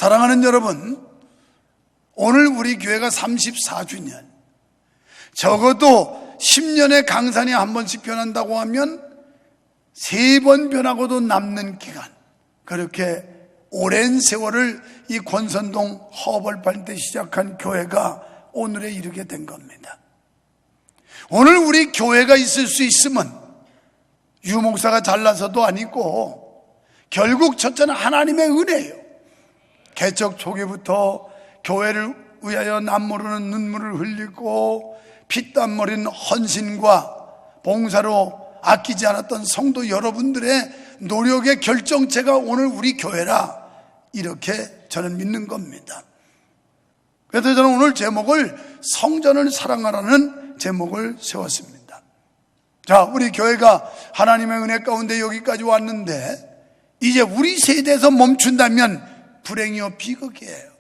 사랑하는 여러분, 오늘 우리 교회가 34주년, 적어도 10년의 강산이 한 번씩 변한다고 하면 3번 변하고도 남는 기간, 그렇게 오랜 세월을 이 권선동 허벌판 때 시작한 교회가 오늘에 이르게 된 겁니다. 오늘 우리 교회가 있을 수 있으면 유목사가 잘나서도 아니고 결국 첫째는 하나님의 은혜예요. 개척 초기부터 교회를 위하여 남모르는 눈물을 흘리고 피땀 흘린 헌신과 봉사로 아끼지 않았던 성도 여러분들의 노력의 결정체가 오늘 우리 교회라, 이렇게 저는 믿는 겁니다. 그래서 저는 오늘 제목을 성전을 사랑하라는 제목을 세웠습니다. 자, 우리 교회가 하나님의 은혜 가운데 여기까지 왔는데 이제 우리 세대에서 멈춘다면 불행이요 비극이에요.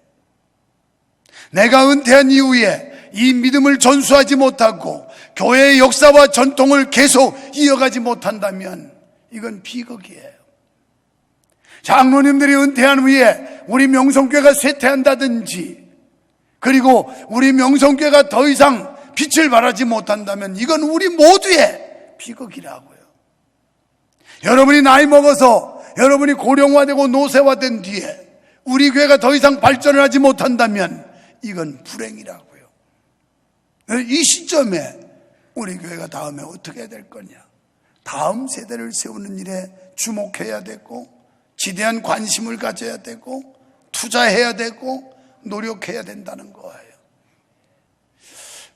내가 은퇴한 이후에 이 믿음을 전수하지 못하고 교회의 역사와 전통을 계속 이어가지 못한다면 이건 비극이에요. 장로님들이 은퇴한 후에 우리 명성교회가 쇠퇴한다든지, 그리고 우리 명성교회가 더 이상 빛을 발하지 못한다면 이건 우리 모두의 비극이라고요. 여러분이 나이 먹어서 여러분이 고령화되고 노쇠화된 뒤에 우리 교회가 더 이상 발전을 하지 못한다면 이건 불행이라고요. 이 시점에 우리 교회가 다음에 어떻게 될 거냐, 다음 세대를 세우는 일에 주목해야 되고 지대한 관심을 가져야 되고 투자해야 되고 노력해야 된다는 거예요.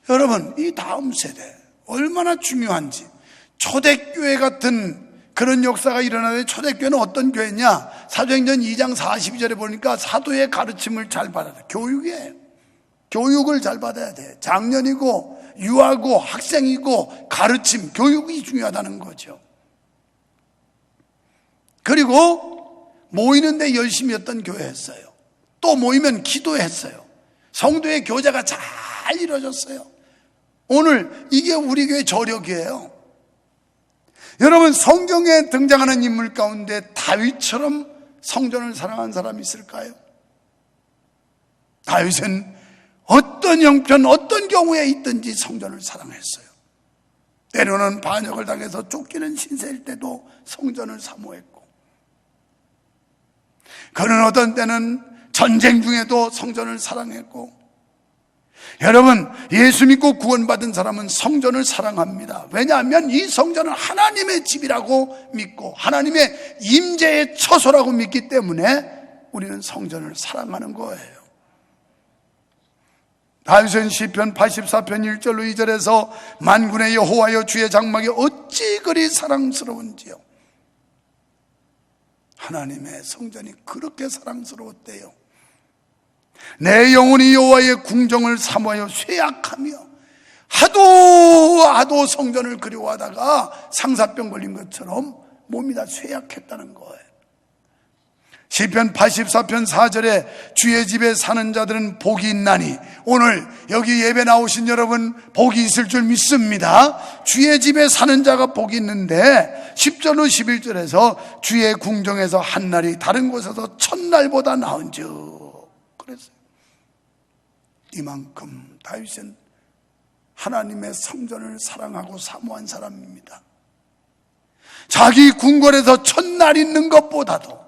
여러분, 이 다음 세대 얼마나 중요한지, 초대교회 같은 그런 역사가 일어나는데, 초대교회는 어떤 교회냐, 사도행전 2장 42절에 보니까 사도의 가르침을 잘 받아야 돼. 교육이에요. 교육을 잘 받아야 돼. 장년이고 유아고 학생이고 가르침, 교육이 중요하다는 거죠. 그리고 모이는데 열심히 했던 교회였어요. 또 모이면 기도했어요. 성도의 교제가 잘 이루어졌어요. 오늘 이게 우리 교회 저력이에요. 여러분, 성경에 등장하는 인물 가운데 다윗처럼 성전을 사랑한 사람이 있을까요? 다윗은 어떤 형편, 어떤 경우에 있든지 성전을 사랑했어요. 때로는 반역을 당해서 쫓기는 신세일 때도 성전을 사모했고, 그는 어떤 때는 전쟁 중에도 성전을 사랑했고, 여러분, 예수 믿고 구원받은 사람은 성전을 사랑합니다. 왜냐하면 이 성전은 하나님의 집이라고 믿고 하나님의 임재의 처소라고 믿기 때문에 우리는 성전을 사랑하는 거예요. 다윗은 시편 84편 1절로 2절에서 만군의 여호와여, 주의 장막이 어찌 그리 사랑스러운지요. 하나님의 성전이 그렇게 사랑스러웠대요. 내 영혼이 여호와의 궁정을 사모하여 쇠약하며 하도 성전을 그리워하다가 상사병 걸린 것처럼 몸이 다 쇠약했다는 거예요. 시편 84편 4절에 주의 집에 사는 자들은 복이 있나니, 오늘 여기 예배 나오신 여러분 복이 있을 줄 믿습니다. 주의 집에 사는 자가 복이 있는데 10절로 11절에서 주의 궁정에서 한 날이 다른 곳에서 천날보다 나은즉, 그랬어요. 이만큼 다윗은 하나님의 성전을 사랑하고 사모한 사람입니다. 자기 궁궐에서 천날 있는 것보다도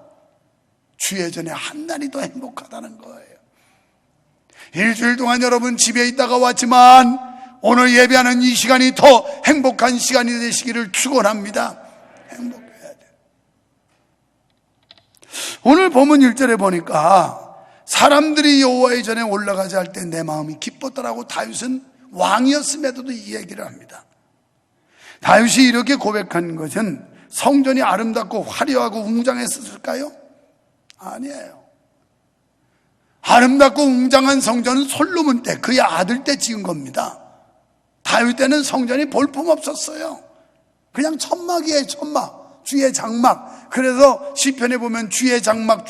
주의 전에 한 날이 더 행복하다는 거예요. 일주일 동안 여러분 집에 있다가 왔지만 오늘 예배하는 이 시간이 더 행복한 시간이 되시기를 축원합니다. 행복해야 돼요. 오늘 본문 1절에 보니까 사람들이 여호와의 전에 올라가지 할 때 내 마음이 기뻤더라고. 다윗은 왕이었음에도 이 얘기를 합니다. 다윗이 이렇게 고백한 것은 성전이 아름답고 화려하고 웅장했을까요? 아니에요. 아름답고 웅장한 성전은 솔로몬 때, 그의 아들 때 지은 겁니다. 다윗 때는 성전이 볼품없었어요. 그냥 천막이에요. 천막, 주의 장막. 그래서 시편에 보면 주의 장막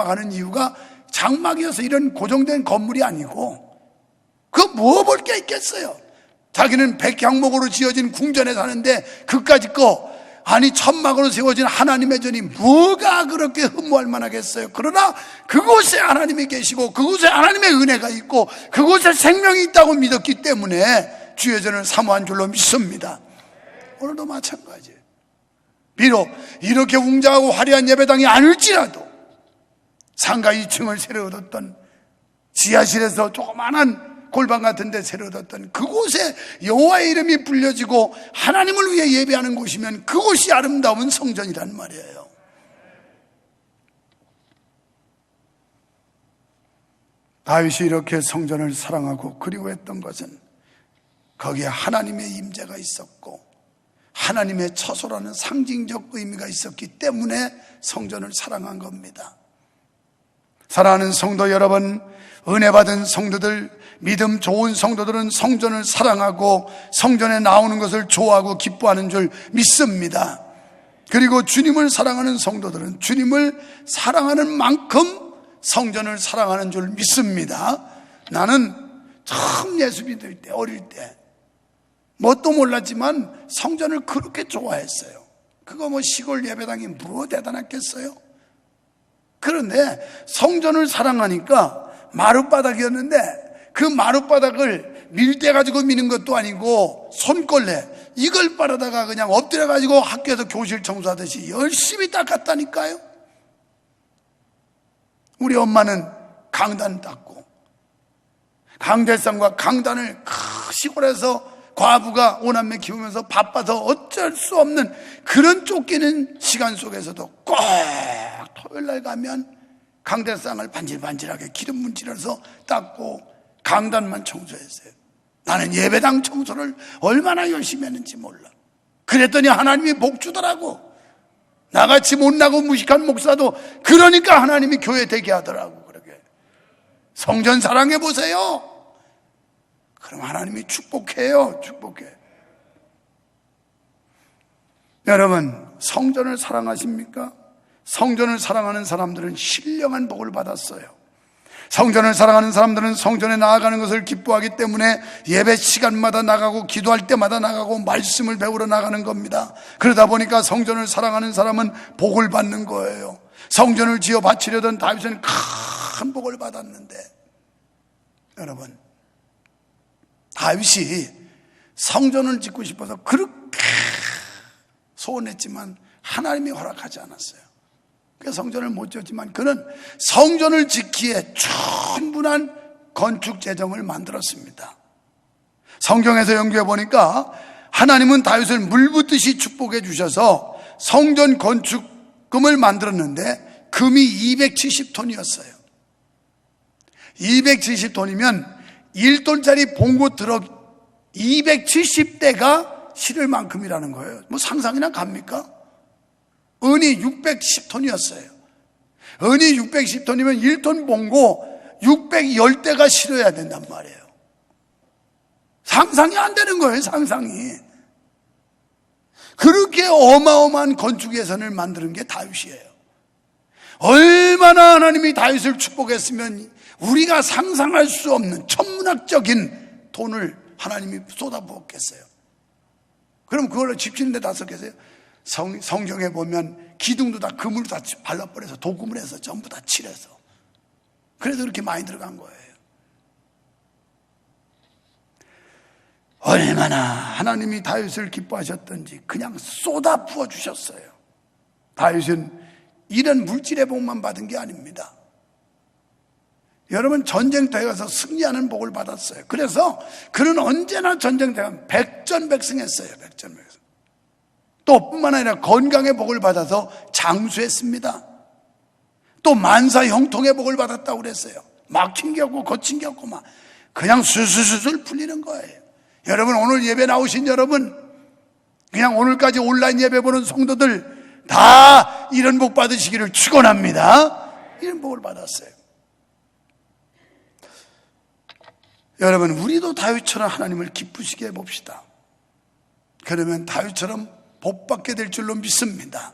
하는 이유가 장막이어서 이런 고정된 건물이 아니고, 그거 뭐 볼 게 있겠어요. 자기는 백향목으로 지어진 궁전에 사는데 그까짓 거 아니 천막으로 세워진 하나님의 전이 뭐가 그렇게 흠모할 만하겠어요? 그러나 그곳에 하나님이 계시고 그곳에 하나님의 은혜가 있고 그곳에 생명이 있다고 믿었기 때문에 주의 전을 사모한 줄로 믿습니다. 오늘도 마찬가지예요. 비록 이렇게 웅장하고 화려한 예배당이 아닐지라도 상가 2층을 새로 얻었던, 지하실에서 조그마한 골방 같은 데 새로 얻었던 그곳에 여호와의 이름이 불려지고 하나님을 위해 예배하는 곳이면 그곳이 아름다운 성전이란 말이에요. 다윗이 이렇게 성전을 사랑하고 그리워했던 것은 거기에 하나님의 임재가 있었고 하나님의 처소라는 상징적 의미가 있었기 때문에 성전을 사랑한 겁니다. 사랑하는 성도 여러분, 은혜 받은 성도들, 믿음 좋은 성도들은 성전을 사랑하고 성전에 나오는 것을 좋아하고 기뻐하는 줄 믿습니다. 그리고 주님을 사랑하는 성도들은 주님을 사랑하는 만큼 성전을 사랑하는 줄 믿습니다. 나는 처음 예수 믿을 때, 어릴 때 뭣도 몰랐지만 성전을 그렇게 좋아했어요. 그거 뭐 시골 예배당이 뭐 대단했겠어요? 그런데 성전을 사랑하니까 마룻바닥이었는데 그 마룻바닥을 밀대 가지고 미는 것도 아니고 손걸레 이걸 빨아다가 그냥 엎드려 가지고 학교에서 교실 청소하듯이 열심히 닦았다니까요. 우리 엄마는 강단 닦고 강대상과 강단을 시골에서 과부가 5남매 키우면서 바빠서 어쩔 수 없는 그런 쫓기는 시간 속에서도 꼭 토요일날 가면 강대상을 반질반질하게 기름 문질러서 닦고 강단만 청소했어요. 나는 예배당 청소를 얼마나 열심히 했는지 몰라. 그랬더니 하나님이 복 주더라고. 나같이 못나고 무식한 목사도 그러니까 하나님이 교회 되게 하더라고. 그러게 성전 사랑해 보세요. 그럼 하나님이 축복해요. 축복해. 여러분, 성전을 사랑하십니까? 성전을 사랑하는 사람들은 신령한 복을 받았어요. 성전을 사랑하는 사람들은 성전에 나아가는 것을 기뻐하기 때문에 예배 시간마다 나가고 기도할 때마다 나가고 말씀을 배우러 나가는 겁니다. 그러다 보니까 성전을 사랑하는 사람은 복을 받는 거예요. 성전을 지어 바치려던 다윗은 큰 복을 받았는데, 여러분, 다윗이 성전을 짓고 싶어서 그렇게 소원했지만 하나님이 허락하지 않았어요. 그래서 성전을 못 지었지만 그는 성전을 짓기에 충분한 건축 재정을 만들었습니다. 성경에서 연구해 보니까 하나님은 다윗을 물붓듯이 축복해 주셔서 성전 건축금을 만들었는데 금이 270톤이었어요. 270톤이면 1톤짜리 봉고 트럭 270대가 실을 만큼이라는 거예요. 뭐 상상이나 갑니까? 은이 610톤이었어요. 은이 610톤이면 1톤 봉고 610대가 실어야 된단 말이에요. 상상이 안 되는 거예요. 상상이. 그렇게 어마어마한 건축 예산을 만드는 게 다윗이에요. 얼마나 하나님이 다윗을 축복했으면 우리가 상상할 수 없는 천문학적인 돈을 하나님이 쏟아부었겠어요. 그럼 그걸로 집 짓는데 다 썼겠어요? 성경에 보면 기둥도 다 금으로 다 발라버려서 도금을 해서 전부 다 칠해서, 그래서 그렇게 많이 들어간 거예요. 얼마나 하나님이 다윗을 기뻐하셨던지 그냥 쏟아 부어 주셨어요. 다윗은 이런 물질의 복만 받은 게 아닙니다. 여러분, 전쟁터에 가서 승리하는 복을 받았어요. 그래서 그는 언제나 전쟁터에 가면 백전백승했어요. 백전백승. 또 뿐만 아니라 건강의 복을 받아서 장수했습니다. 또 만사 형통의 복을 받았다고 그랬어요. 막힌 게 없고 거친 게 없고 막 그냥 술술술 풀리는 거예요. 여러분, 오늘 예배 나오신 여러분, 그냥 오늘까지 온라인 예배 보는 성도들 다 이런 복 받으시기를 축원합니다. 이런 복을 받았어요. 여러분, 우리도 다윗처럼 하나님을 기쁘시게 해봅시다. 그러면 다윗처럼 복받게 될 줄로 믿습니다.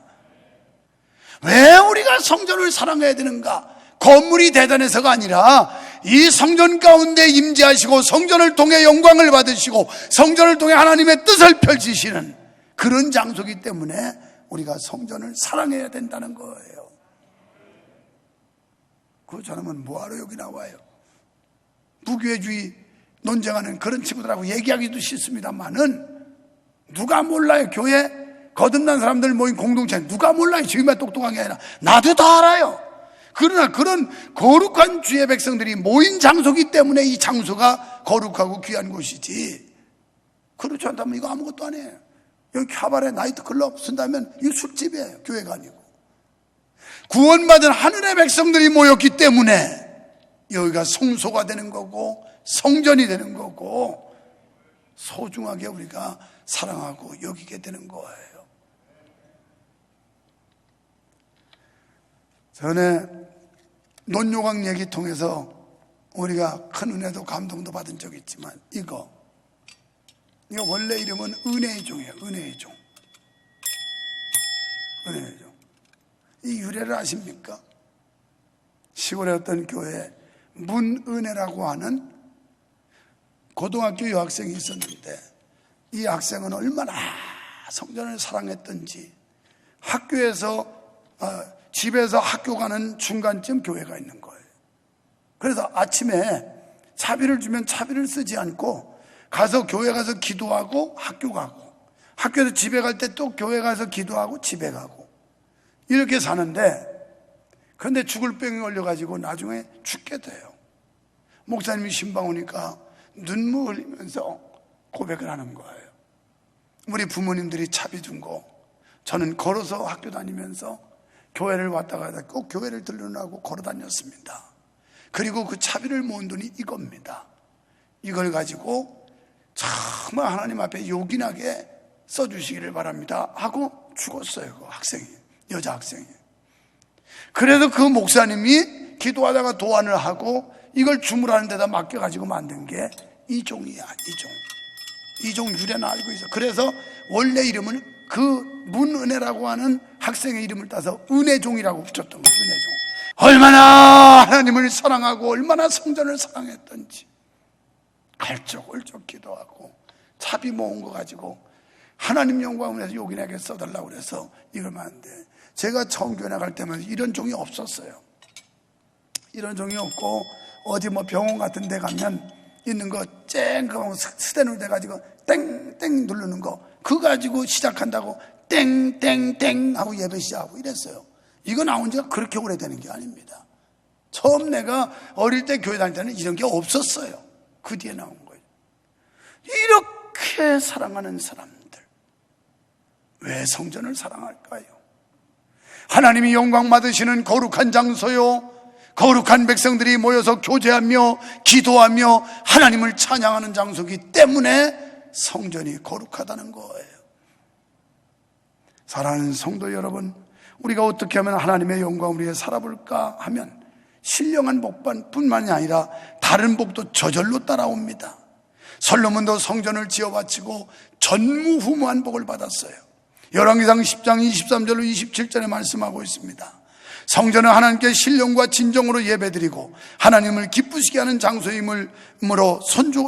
왜 우리가 성전을 사랑해야 되는가? 건물이 대단해서가 아니라 이 성전 가운데 임재하시고 성전을 통해 영광을 받으시고 성전을 통해 하나님의 뜻을 펼치시는 그런 장소이기 때문에 우리가 성전을 사랑해야 된다는 거예요. 그 사람은 뭐하러 여기 나와요? 무교회주의 논쟁하는 그런 친구들하고 얘기하기도 싫습니다만은 누가 몰라요? 교회 거듭난 사람들 모인 공동체 누가 몰라요? 지금만 똑똑한 게 아니라 나도 다 알아요. 그러나 그런 거룩한 주의 백성들이 모인 장소이기 때문에 이 장소가 거룩하고 귀한 곳이지, 그렇지 않다면 이거 아무것도 아니에요. 여기 캬바레 나이트클럽 쓴다면 이거 술집이에요. 교회가 아니고. 구원받은 하늘의 백성들이 모였기 때문에 여기가 성소가 되는 거고 성전이 되는 거고 소중하게 우리가 사랑하고 여기게 되는 거예요. 전에 논요강 얘기 통해서 우리가 큰 은혜도 감동도 받은 적이 있지만 이거 원래 이름은 은혜의 종이에요. 은혜의 종. 은혜의 종. 이 유래를 아십니까? 시골의 어떤 교회에 문은혜라고 하는 고등학교 여학생이 있었는데 이 학생은 얼마나 성전을 사랑했던지 학교에서 집에서 학교 가는 중간쯤 교회가 있는 거예요. 그래서 아침에 차비를 주면 차비를 쓰지 않고 가서 교회 가서 기도하고 학교 가고 학교에서 집에 갈 때 또 교회 가서 기도하고 집에 가고 이렇게 사는데, 그런데 죽을 병이 걸려가지고 나중에 죽게 돼요. 목사님이 신방 오니까 눈물 흘리면서 고백을 하는 거예요. 우리 부모님들이 차비 준 거 저는 걸어서 학교 다니면서 교회를 왔다 가다 꼭 교회를 들르라고 걸어 다녔습니다. 그리고 그 차비를 모은 돈이 이겁니다. 이걸 가지고 정말 하나님 앞에 요긴하게 써주시기를 바랍니다 하고 죽었어요. 그 학생이, 여자 학생이. 그래서 그 목사님이 기도하다가 도안을 하고 이걸 주물하는 데다 맡겨가지고 만든 게 이 종이야. 이 종 유래는 알고 있어. 그래서 원래 이름을 그 문은혜라고 하는 학생의 이름을 따서 은혜종이라고 붙였던 거예요. 은혜종. 얼마나 하나님을 사랑하고 얼마나 성전을 사랑했던지 알적알적 기도하고 차비 모은 거 가지고 하나님 영광을 위해서 요긴하게 써달라고 그래서 이걸 만드는데, 제가 처음 교회 나갈 때만 이런 종이 없었어요. 이런 종이 없고 어디 뭐 병원 같은 데 가면 있는 거 쨍 그거 스테놀 돼가지고 땡땡 누르는 거 그거 가지고 시작한다고 땡땡땡 하고 예배 시작하고 이랬어요. 이거 나온 지가 그렇게 오래되는 게 아닙니다. 처음 내가 어릴 때 교회 다닐 때는 이런 게 없었어요. 그 뒤에 나온 거예요. 이렇게 사랑하는 사람들 왜 성전을 사랑할까요? 하나님이 영광 받으시는 거룩한 장소요, 거룩한 백성들이 모여서 교제하며 기도하며 하나님을 찬양하는 장소이기 때문에 성전이 거룩하다는 거예요. 사랑하는 성도 여러분, 우리가 어떻게 하면 하나님의 영광을 위해 살아볼까 하면 신령한 복뿐만이 아니라 다른 복도 저절로 따라옵니다. 솔로몬도 성전을 지어 바치고 전무후무한 복을 받았어요. 열왕기상 10장 23절로 27절에 말씀하고 있습니다. 성전은 하나님께 신령과 진정으로 예배드리고 하나님을 기쁘시게 하는 장소임으로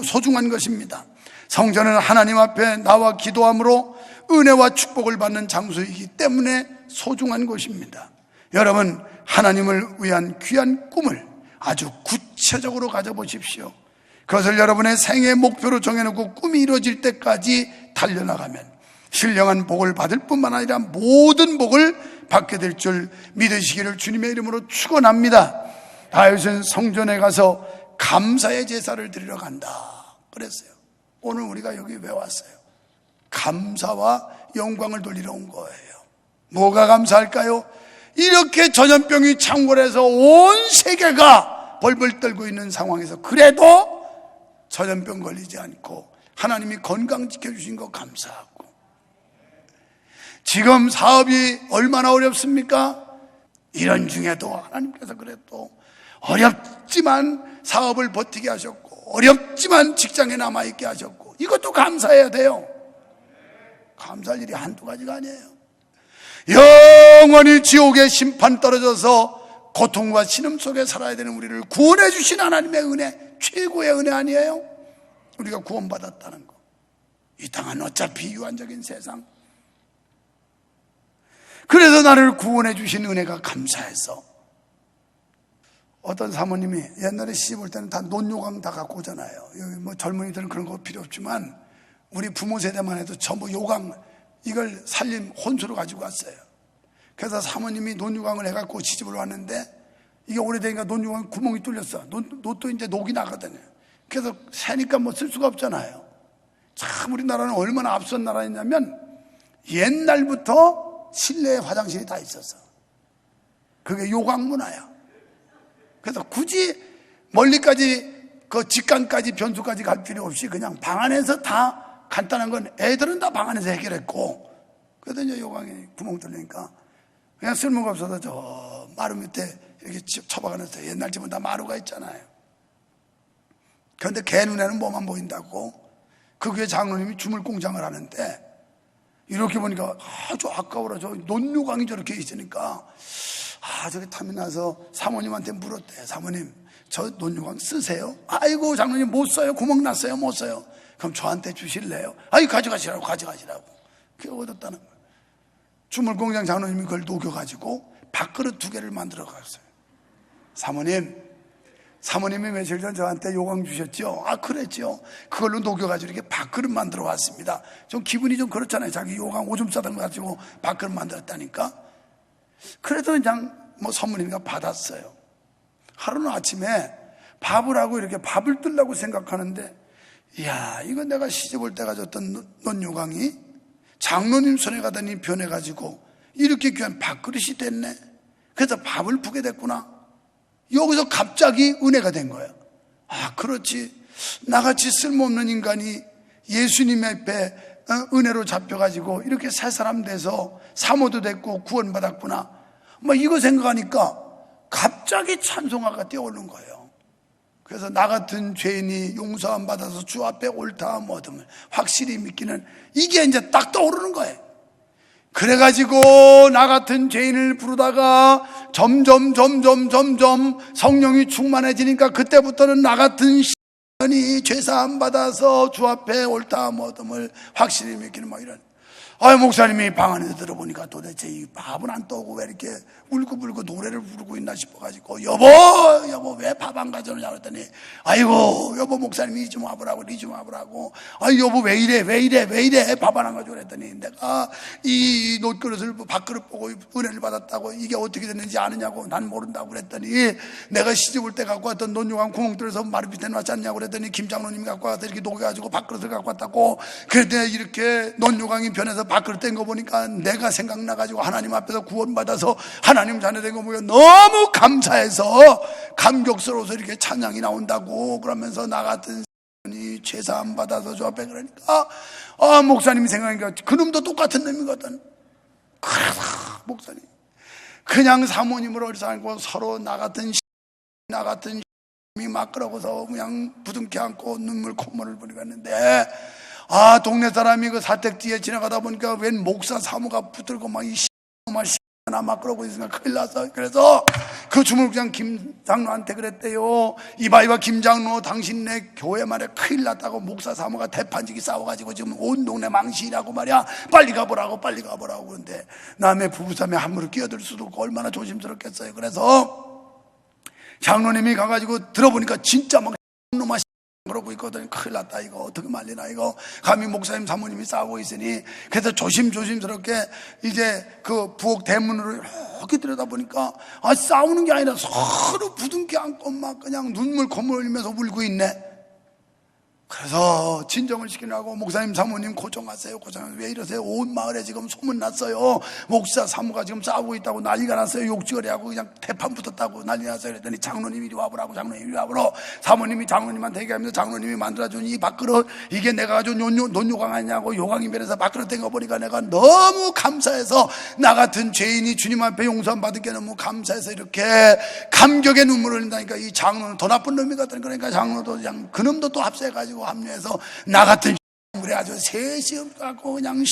소중한 것입니다. 성전은 하나님 앞에 나와 기도함으로 은혜와 축복을 받는 장소이기 때문에 소중한 곳입니다. 여러분, 하나님을 위한 귀한 꿈을 아주 구체적으로 가져보십시오. 그것을 여러분의 생애 목표로 정해놓고 꿈이 이루어질 때까지 달려나가면 신령한 복을 받을 뿐만 아니라 모든 복을 받게 될 줄 믿으시기를 주님의 이름으로 축원합니다. 다윗은 성전에 가서 감사의 제사를 드리러 간다 그랬어요. 오늘 우리가 여기 왜 왔어요? 감사와 영광을 돌리러 온 거예요. 뭐가 감사할까요? 이렇게 전염병이 창궐해서 온 세계가 벌벌 떨고 있는 상황에서 그래도 전염병 걸리지 않고 하나님이 건강 지켜주신 거 감사하고, 지금 사업이 얼마나 어렵습니까? 이런 중에도 하나님께서 그래도 어렵지만 사업을 버티게 하셨고 어렵지만 직장에 남아있게 하셨고, 이것도 감사해야 돼요. 감사할 일이 한두 가지가 아니에요. 영원히 지옥의 심판 떨어져서 고통과 신음 속에 살아야 되는 우리를 구원해 주신 하나님의 은혜, 최고의 은혜 아니에요? 우리가 구원받았다는 거. 이 땅은 어차피 유한적인 세상, 그래서 나를 구원해 주신 은혜가 감사해서. 어떤 사모님이 옛날에 시집 올 때는 다 논요강 다 갖고 오잖아요. 여기 뭐 젊은이들은 그런 거 필요 없지만 우리 부모 세대만 해도 전부 요강, 이걸 살림 혼수로 가지고 왔어요. 그래서 사모님이 논요강을 해갖고 시집을 왔는데 이게 오래되니까 논요강 구멍이 뚫렸어. 노도 이제 녹이 나거든요. 그래서 새니까 뭐 쓸 수가 없잖아요. 참 우리나라는 얼마나 앞선 나라였냐면 옛날부터 실내에 화장실이 다 있었어. 그게 요강 문화야. 그래서 굳이 멀리까지 그 직강까지 변수까지 갈 필요 없이 그냥 방 안에서 다 간단한 건 애들은 다 방 안에서 해결했고, 그래도 이제 요강에 구멍 뚫리니까 그냥 쓸모가 없어서 저 마루 밑에 이렇게 처박아놨어요. 옛날 집은 다 마루가 있잖아요. 그런데 개 눈에는 뭐만 보인다고 그 교회 장로님이 주물 공장을 하는데 이렇게 보니까 아주 아까워라. 저 논요강이 저렇게 있으니까 저기 탐이 나서 사모님한테 물었대. 사모님, 저 논요강 쓰세요? 아이고 장로님 못 써요. 구멍 났어요. 못 써요. 그럼 저한테 주실래요? 아이 가져가시라고. 그게 얻었다는 거예요. 주물공장 장로님이 그걸 녹여가지고 밥그릇 2개를 만들어 갔어요. 사모님이 며칠 전 저한테 요강 주셨죠? 그랬죠. 그걸로 녹여가지고 이렇게 밥그릇 만들어 왔습니다. 좀 기분이 좀 그렇잖아요. 자기 요강 오줌 싸던 거 가지고 밥그릇 만들었다니까. 그래도 그냥 뭐 선물이니까 받았어요. 하루는 아침에 밥을 하고 이렇게 밥을 뜨려고 생각하는데, 이야, 이거 내가 시집 올 때 가졌던 논요강이 장로님 손에 가더니 변해가지고 이렇게 귀한 밥그릇이 됐네. 그래서 밥을 푸게 됐구나. 여기서 갑자기 은혜가 된 거예요. 그렇지. 나같이 쓸모없는 인간이 예수님 앞에 은혜로 잡혀가지고 이렇게 새 사람 돼서 사모도 됐고 구원받았구나. 이거 생각하니까 갑자기 찬송가가 뛰어오는 거예요. 그래서 나 같은 죄인이 용서함 받아서 주 앞에 옳다함 얻음을 확실히 믿기는, 이게 이제 딱 떠오르는 거예요. 그래가지고 나 같은 죄인을 부르다가 점점 성령이 충만해지니까 그때부터는 나 같은 시인이 죄사함 받아서 주 앞에 옳다함 얻음을 확실히 믿기는 이런. 목사님이 방 안에서 들어보니까 도대체 이 밥은 안 떠오고 왜 이렇게 울고불고 노래를 부르고 있나 싶어가지고 여보 왜 밥 안 가져오냐 그랬더니, 아이고 여보 목사님이 이 좀 와보라고 여보 왜 이래 밥 안 가져오고 그랬더니, 내가 이 놋그릇을 밥그릇 보고 은혜를 받았다고 이게 어떻게 됐는지 아느냐고. 난 모른다고 그랬더니, 내가 시집 올 때 갖고 왔던 논요강 구멍 뚫어서 마루 밑에 놨지 않냐고 그랬더니 김장로님이 갖고 와서 이렇게 녹여가지고 밥그릇을 갖고 왔다고. 그랬더니 이렇게 논요강이 변해서 밥그릇 뗀 거 보니까 내가 생각나가지고 하나님 앞에서 구원받아서 하나님 자녀 된 거 보면 너무 감사해서 감격스러워서 이렇게 찬양이 나온다고. 그러면서 나 같은 사람이 죄사함 받아서 주 앞에, 그러니까 목사님이 생각하니까 그놈도 똑같은 놈이거든. 목사님 그냥 사모님을 어리석고 서로 나 같은 막 그러고서 그냥 부둥켜 안고 눈물 콧물을 뿌리고 했는데, 동네 사람이 그 사택 뒤에 지나가다 보니까 웬 목사 사모가 붙들고 막 그러고 있으니까 큰일 났어. 그래서 그 주물장 김장로한테 그랬대요. 이봐이봐 김장로, 당신네 교회 말에 큰일 났다고 목사 사모가 대판지기 싸워가지고 지금 온 동네 망신이라고 말이야. 빨리 가보라고. 그런데 남의 부부싸움에 함부로 끼어들 수도 없고 얼마나 조심스럽겠어요. 그래서 장로님이 가가지고 들어보니까 진짜 막 놈아 그러고 있거든. 큰일 났다 이거 어떻게 말리나 이거. 감히 목사님 사모님이 싸우고 있으니, 그래서 조심스럽게 이제 그 부엌 대문으로 이렇게 들여다보니까 싸우는 게 아니라 서로 부둥켜 안고 막 그냥 눈물 콧물 흘리면서 울고 있네. 그래서 진정을 시키려고 목사님 사모님 고정하세요. 왜 이러세요? 온 마을에 지금 소문났어요. 목사 사모가 지금 싸우고 있다고 난리가 났어요. 욕지거리 하고 그냥 대판 붙었다고 난리 났어요. 그랬더니 장로님이 이리 와보라고. 사모님이 장로님한테 얘기하면서 장로님이 만들어준 이 밥그릇, 이게 내가 가지고 논요강 아니냐고. 요강이 변해서 밥그릇 된 거 보니까 내가 너무 감사해서 나 같은 죄인이 주님 앞에 용서함 받은 게 너무 감사해서 이렇게 감격의 눈물을 흘린다니까. 이 장로는 더 나쁜 놈이거든. 그러니까 장로도 그냥 그놈도 또 합세해가지고 합류해서 나 같은 물에 아주 셋이 갖고 그냥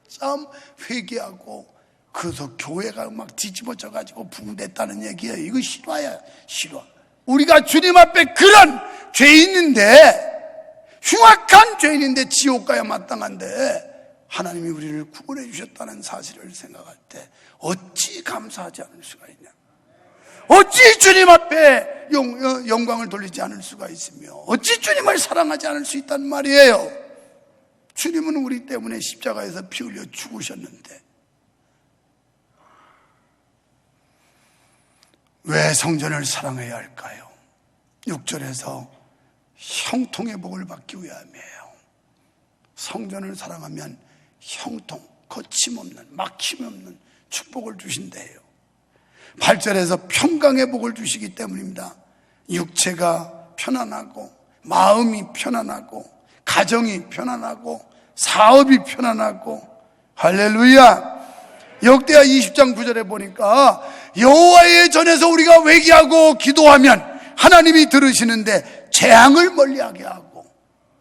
참 회개하고, 그래서 교회가 막 뒤집어져가지고 붕댔다는 얘기예요. 이거 실화야, 실화. 우리가 주님 앞에 그런 죄인인데, 흉악한 죄인인데 지옥 가야 마땅한데 하나님이 우리를 구원해 주셨다는 사실을 생각할 때 어찌 감사하지 않을 수가 있냐? 어찌 주님 앞에 영광을 돌리지 않을 수가 있으며 어찌 주님을 사랑하지 않을 수 있단 말이에요. 주님은 우리 때문에 십자가에서 피 흘려 죽으셨는데 왜 성전을 사랑해야 할까요? 6절에서 형통의 복을 받기 위함이에요. 성전을 사랑하면 형통, 거침없는, 막힘없는 축복을 주신대요. 8절에서 평강의 복을 주시기 때문입니다. 육체가 편안하고 마음이 편안하고 가정이 편안하고 사업이 편안하고 할렐루야. 역대하 20장 9절에 보니까 여호와의 전에서 우리가 회개하고 기도하면 하나님이 들으시는데 재앙을 멀리하게 하고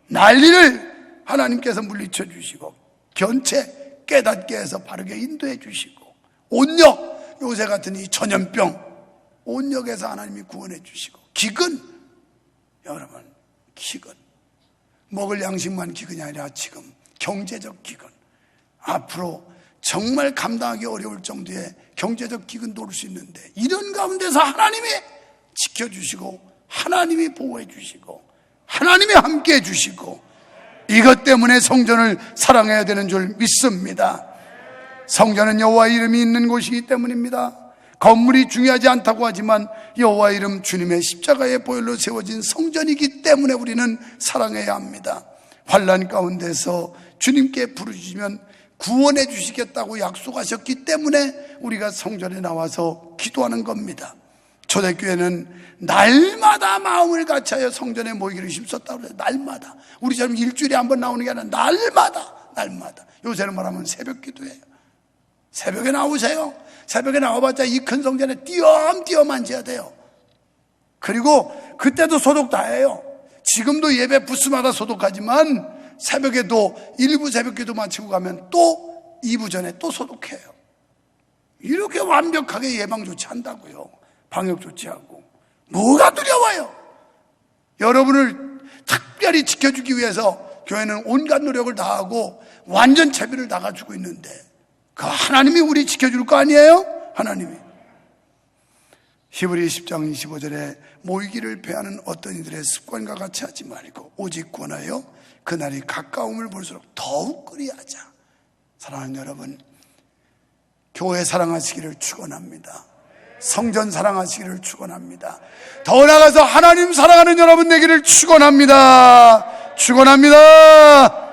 난리를 하나님께서 물리쳐 주시고 견체 깨닫게 해서 바르게 인도해 주시고 온역, 요새 같은 이 전염병 온역에서 하나님이 구원해 주시고 기근, 여러분 기근, 먹을 양식만 기근이 아니라 지금 경제적 기근, 앞으로 정말 감당하기 어려울 정도의 경제적 기근도 올 수 있는데 이런 가운데서 하나님이 지켜주시고 하나님이 보호해 주시고 하나님이 함께해 주시고 이것 때문에 성전을 사랑해야 되는 줄 믿습니다. 성전은 여호와의 이름이 있는 곳이기 때문입니다. 건물이 중요하지 않다고 하지만 여호와의 이름, 주님의 십자가의 보혈로 세워진 성전이기 때문에 우리는 사랑해야 합니다. 환난 가운데서 주님께 부르시면 구원해 주시겠다고 약속하셨기 때문에 우리가 성전에 나와서 기도하는 겁니다. 초대교회는 날마다 마음을 같이하여 성전에 모이기를 힘썼다고 해요. 날마다. 우리처럼 일주일에 한 번 나오는 게 아니라 날마다. 요새는 말하면 새벽 기도예요. 새벽에 나오세요. 새벽에 나와봤자 이 큰 성전에 띄엄띄엄 앉아야 돼요. 그리고 그때도 소독 다 해요. 지금도 예배 부스마다 소독하지만 새벽에도 1부 새벽 기도 마치고 가면 또 2부 전에 또 소독해요. 이렇게 완벽하게 예방 조치한다고요. 방역 조치하고. 뭐가 두려워요? 여러분을 특별히 지켜주기 위해서 교회는 온갖 노력을 다하고 완전 채비를 다 가지고 있는데 그 하나님이 우리 지켜줄 거 아니에요? 하나님이. 히브리 10장 25절에 모이기를 배하는 어떤 이들의 습관과 같이 하지 말고 오직 권하여 그날이 가까움을 볼수록 더욱 그리하자. 사랑하는 여러분, 교회 사랑하시기를 축원합니다. 성전 사랑하시기를 축원합니다. 더 나아가서 하나님 사랑하는 여러분 되기를 축원합니다. 축원합니다.